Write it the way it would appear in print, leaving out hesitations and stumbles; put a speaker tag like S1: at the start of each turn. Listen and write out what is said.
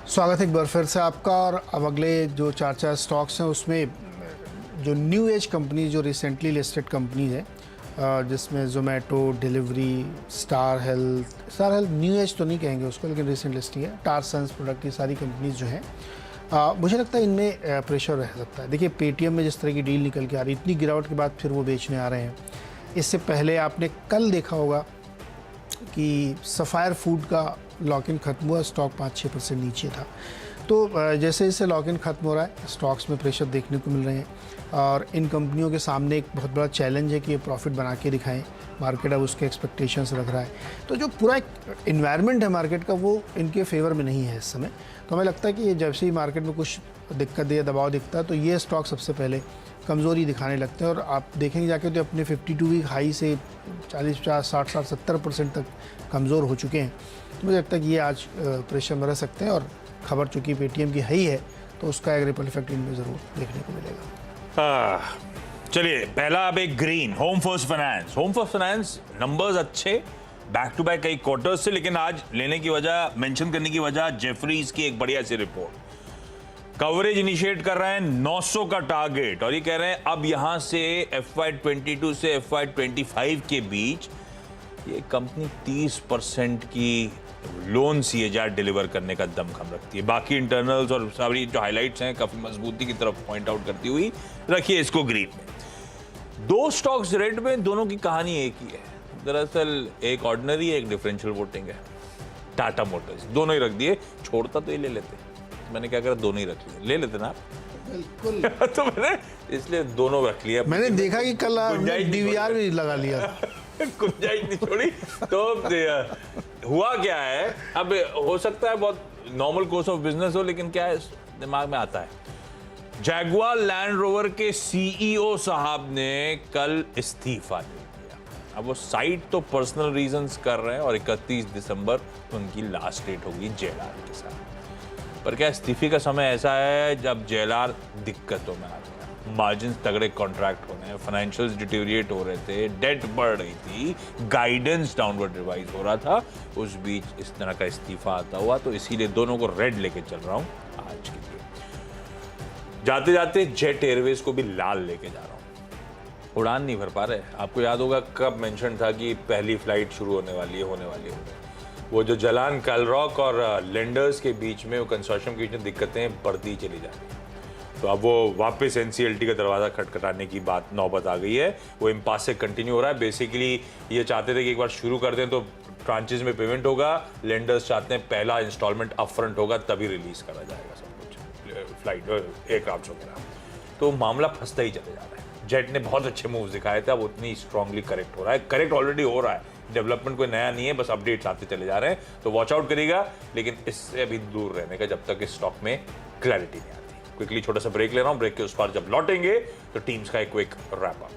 S1: स्वागत है एक बार फिर से आपका। और अब अगले जो चार स्टॉक्स हैं उसमें जो न्यू एज कंपनी जो रिसेंटली लिस्टेड कंपनीज है जिसमें Zomato, delivery, star health new age तो नहीं कहेंगे उसको लेकिन रिसेंट लिस्टिंग है। टार सन्स प्रोडक्ट की सारी कंपनीज जो हैं मुझे लगता है इनमें प्रेशर रह सकता है। देखिए पेटीएम में जिस तरह की डील निकल के आ रही, इतनी गिरावट के बाद फिर वो बेचने आ रहे हैं। इससे पहले आपने कल देखा होगा कि सफ़ायर फूड का लॉक इन ख़त्म हुआ, स्टॉक 5-6% नीचे था। तो जैसे जैसे लॉक इन ख़त्म हो रहा है स्टॉक्स में प्रेशर देखने को मिल रहे हैं और इन कंपनियों के सामने एक बहुत बड़ा चैलेंज है कि ये प्रॉफिट बना के दिखाएं। मार्केट अब उसके एक्सपेक्टेशंस रख रहा है, तो जो पूरा एक इन्वायरमेंट है मार्केट का वो इनके फेवर में नहीं है इस समय। तो हमें लगता है कि ये जब से ही मार्केट में कुछ दिक्कत या दबाव दिखता है तो ये स्टॉक सबसे पहले कमज़ोरी दिखाने लगते हैं। और आप देखेंगे जाके तो अपने 52 वीक हाई से 40-50-60-70% तक कमज़ोर हो चुके हैं। तो मुझे लगता है कि ये आज प्रेशर में रह सकते हैं और खबर चूँकि पेटीएम की है तो उसका एक रिपल इफेक्ट इनमें ज़रूर देखने को मिलेगा।
S2: चलिए पहला अब एक green home first finance numbers अच्छे बैक टू बैक कई क्वार्टर्स से, लेकिन आज लेने की वजह, मेंशन करने की वजह जेफरीज की एक बढ़िया सी रिपोर्ट। कवरेज इनिशिएट कर रहे हैं 900 का टारगेट और ये कह रहे हैं अब यहां से FY22 से FY25 के बीच ये कंपनी 30% की लोन CAGR डिलीवर करने का दमखम रखती है। बाकी इंटरनल्स और सारी जो हाइलाइट्स हैं काफी मजबूती की तरफ पॉइंट आउट करती हुई रखिए इसको ग्रीन में। दो स्टॉक्स रेड में, दोनों की कहानी एक ही है। दरअसल एक ऑर्डिनरी है, एक डिफरेंशियल वोटिंग है। टाटा मोटर्स दोनों ही रख दिए, छोड़ता तो ये ले लेते। मैंने क्या करा, दोनों ही रख लिए, ले लेते ना आप।
S1: बिल्कुल
S2: तो मैंने इसलिए दोनों रख लिया।
S1: मैंने देखा कि कल DVR भी लगा लिया,
S2: गुंजाइश नहीं छोड़ी। तो हुआ क्या है, अब हो सकता है बहुत नॉर्मल कोर्स ऑफ बिजनेस हो, लेकिन क्या है दिमाग में आता है। जैगुआर लैंड रोवर के CEO साहब ने कल इस्तीफा दे दिया। अब वो साइट तो पर्सनल रीजंस कर रहे हैं और 31 दिसंबर उनकी लास्ट डेट होगी JLR के साथ। पर क्या इस्तीफे का समय ऐसा है जब JLR दिक्कतों में आ गया, मार्जिन तगड़े कॉन्ट्रैक्ट होने, फाइनेंशियल्स डिटेरिएट हो रहे थे, डेट बढ़ रही थी, गाइडेंस डाउनवर्ड रिवाइज हो रहा था, उस बीच इस तरह का इस्तीफा आता हुआ। तो इसीलिए दोनों को रेड लेके चल रहा हूं आज के लिए। जाते जाते जेट एयरवेज को भी लाल लेके जा रहा हूं। उड़ान नहीं भर पा रहे। आपको याद होगा कब मेंशन था कि पहली फ्लाइट शुरू होने वाली है। वो जो जलान कैलरॉक और लेंडर्स के बीच में, वो कंसोर्शियम के बीच में दिक्कतें बढ़ती चली जा रही हैं। तो अब वो वापस NCLT का दरवाज़ा खटखटाने की बात नौबत आ गई है। वो इम्पास से कंटिन्यू हो रहा है। बेसिकली ये चाहते थे कि एक बार शुरू कर दें तो ट्रांचेज में पेमेंट होगा। लेंडर्स चाहते हैं पहला इंस्टॉलमेंट अपफ्रंट होगा तभी रिलीज करा जाएगा सब कुछ, फ्लाइट एयरक्राफ्ट वगैरह। तो मामला फंसता ही चले जा रहा है। जेट ने बहुत अच्छे मूव्स दिखाए थे, अब उतनी स्ट्रांगली करेक्ट हो रहा है। करेक्ट ऑलरेडी हो रहा है, डेवलपमेंट कोई नया नहीं है, बस अपडेट्स आते चले जा रहे हैं। तो वॉच आउट करिएगा, लेकिन इससे अभी दूर रहने का जब तक इस स्टॉक में क्लैरिटी नहीं आती। क्विकली छोटा सा ब्रेक ले रहा हूं। ब्रेक के उस पार जब लौटेंगे तो टीम्स का एक क्विक रैप अप।